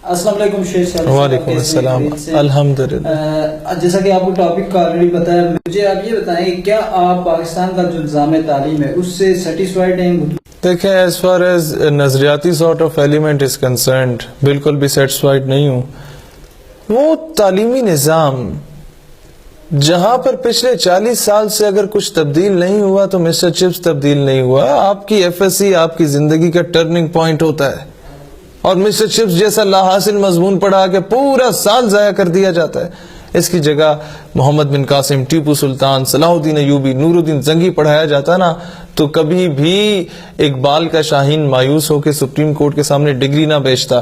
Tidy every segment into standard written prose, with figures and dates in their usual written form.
السلام علیکم شیخ صاحب. وعلیکم السلام. الحمدللہ. جیسا کہ آپ کو ٹاپک کا آلریڈی پتا ہے, مجھے آپ یہ بتائیں کیا آپ پاکستان کا جو نظام تعلیم ہے اس سے سیٹسفائیڈ ہیں؟ دیکھیں, ایز فار ایز نظریاتی sort of element is concerned, بالکل بھی سیٹسفائیڈ نہیں ہوں. وہ تعلیمی نظام جہاں پر پچھلے 40 سال سے اگر کچھ تبدیل نہیں ہوا تو مسٹر چپس تبدیل نہیں ہوا. آپ کی ایف ایس سی آپ کی زندگی کا ٹرننگ پوائنٹ ہوتا ہے, اور مسٹر چپس جیسا لا حاصل مضمون پڑھا کے پورا سال ضائع کر دیا جاتا ہے. اس کی جگہ محمد بن قاسم, ٹیپو سلطان, صلاح الدین ایوبی, نور الدین زنگی پڑھایا جاتا نا, تو کبھی بھی اقبال کا شاہین مایوس ہو کے سپریم کورٹ کے سامنے ڈگری نہ بیچتا.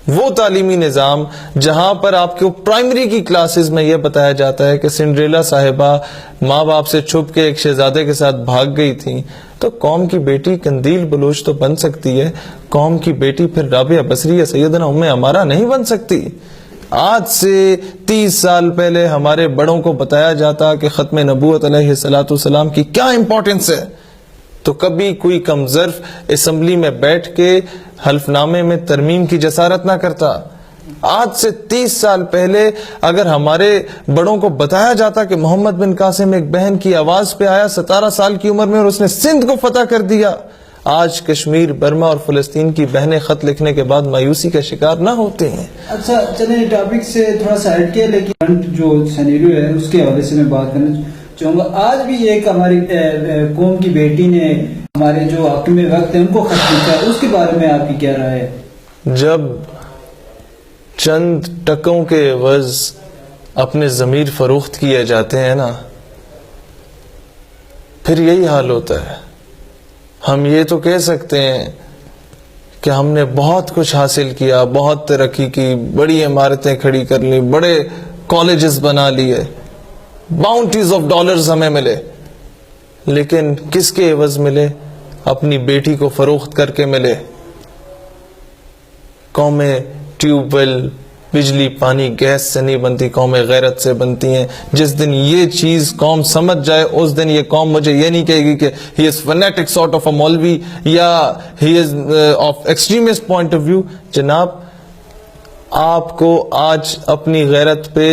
وہ تعلیمی نظام جہاں پر آپ کو پرائمری کی کلاسز میں یہ بتایا جاتا ہے کہ سنڈریلا صاحبہ ماں باپ سے چھپ کے ایک شہزادے کے ساتھ بھاگ گئی تھی, تو قوم کی بیٹی قندیل بلوچ تو بن سکتی ہے, قوم کی بیٹی پھر رابعہ بصری یا سیدنا ام عمارہ نہیں بن سکتی. آج سے 30 سال پہلے ہمارے بڑوں کو بتایا جاتا کہ ختم نبوت علیہ الصلوۃ والسلام کی کیا امپورٹنس ہے, تو کبھی کوئی کم ظرف اسمبلی میں بیٹھ کے حلف نامے میں ترمیم کی جسارت نہ کرتا. آج سے 30 سال پہلے اگر ہمارے بڑوں کو بتایا جاتا کہ محمد بن قاسم ایک بہن کی آواز پہ آیا 17 سال کی عمر میں اور اس نے سندھ کو فتح کر دیا, آج کشمیر, برما اور فلسطین کی بہنیں خط لکھنے کے بعد مایوسی کا شکار نہ ہوتے ہیں. اچھا چلیں ٹاپک سے تھوڑا سا ہٹ کے, لیکن جو سینیریو ہے اس کے حوالے سے میں بات کرنا چاہوں گا. آج بھی ایک ہماری قوم کی بیٹی نے ہمارے جو حاکم وقت ہیں ان کو خط لکھا ہے, اس کے بارے میں آپ کی کیا رائے ہے؟ جب چند ٹکوں کے عوض اپنے ضمیر فروخت کیے جاتے ہیں نا, پھر یہی حال ہوتا ہے. ہم یہ تو کہہ سکتے ہیں کہ ہم نے بہت کچھ حاصل کیا, بہت ترقی کی, بڑی عمارتیں کھڑی کر لی, بڑے کالجز بنا لیے, باؤنٹیز آف ڈالرز ہمیں ملے, لیکن کس کے عوض ملے؟ اپنی بیٹی کو فروخت کر کے ملے. قومیں ٹیوب ویل, بجلی, پانی, گیس سے نہیں بنتی, قومیں غیرت سے بنتی ہیں. جس دن یہ چیز قوم سمجھ جائے اس دن یہ قوم مجھے یہ نہیں کہے گی کہ he is fanatic sort of a مولوی یا he is of extremist point of view. جناب, آپ کو آج اپنی غیرت پہ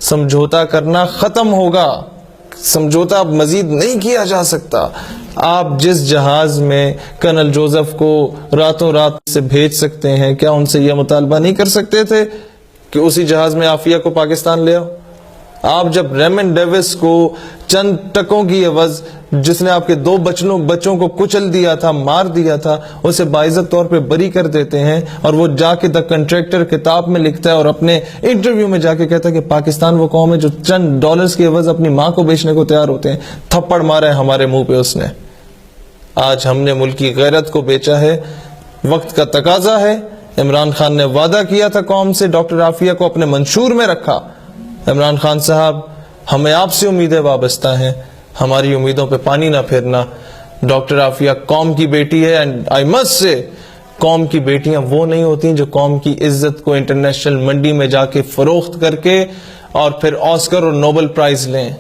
سمجھوتا کرنا ختم ہوگا. سمجھوتا اب مزید نہیں کیا جا سکتا. آپ جس جہاز میں کرنل جوزف کو راتوں رات سے بھیج سکتے ہیں, کیا ان سے یہ مطالبہ نہیں کر سکتے تھے کہ اسی جہاز میں عافیہ کو پاکستان لے آؤ؟ آپ جب ریمن ڈیوس کو چند ٹکوں کی عوض, جس نے آپ کے 2 بچوں کو کچل دیا تھا, مار دیا تھا, اسے باعزت طور پہ بری کر دیتے ہیں, اور وہ جا کے دا کنٹریکٹر کتاب میں لکھتا ہے اور اپنے انٹرویو میں جا کے کہتا ہے کہ پاکستان وہ قوم ہے جو چند ڈالرز کی عوض اپنی ماں کو بیچنے کو تیار ہوتے ہیں. تھپڑ مارا ہے ہمارے منہ پہ اس نے. آج ہم نے ملک کی غیرت کو بیچا ہے. وقت کا تقاضا ہے. عمران خان نے وعدہ کیا تھا قوم سے, ڈاکٹر عافیہ کو اپنے منشور میں رکھا. عمران خان صاحب, ہمیں آپ سے امیدیں وابستہ ہیں, ہماری امیدوں پہ پانی نہ پھیرنا. ڈاکٹر عافیہ قوم کی بیٹی ہے, اینڈ آئی مسٹ سے قوم کی بیٹیاں وہ نہیں ہوتی جو قوم کی عزت کو انٹرنیشنل منڈی میں جا کے فروخت کر کے اور پھر آسکر اور نوبل پرائز لیں.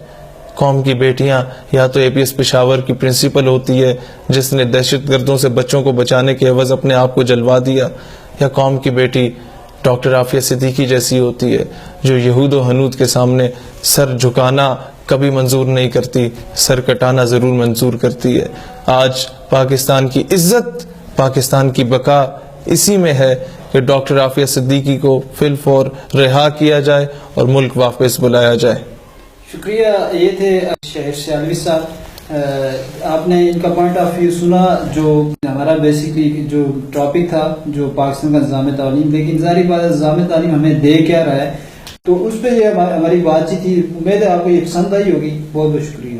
قوم کی بیٹیاں یا تو اے پی ایس پشاور کی پرنسپل ہوتی ہے جس نے دہشت گردوں سے بچوں کو بچانے کے عوض اپنے آپ کو جلوا دیا, یا قوم کی بیٹی ڈاکٹر عافیہ صدیقی جیسی ہوتی ہے جو یہود و حنود کے سامنے سر جھکانا کبھی منظور نہیں کرتی, سر کٹانا ضرور منظور کرتی ہے. آج پاکستان کی عزت, پاکستان کی بقا اسی میں ہے کہ ڈاکٹر عافیہ صدیقی کو فی الفور رہا کیا جائے اور ملک واپس بلایا جائے. شکریہ. یہ تھے شہر سیالوی صاحب. آپ نے ان کا پوائنٹ آف ویو سنا, جو ہمارا بیسکلی جو ٹاپک تھا جو پاکستان کا نظام تعلیم, لیکن ظاہری بات ہے نظام تعلیم ہمیں دے کیا رہا ہے, تو اس پہ یہ ہماری بات چیت تھی. امید ہے آپ کو یہ پسند آئی ہوگی. بہت بہت شکریہ.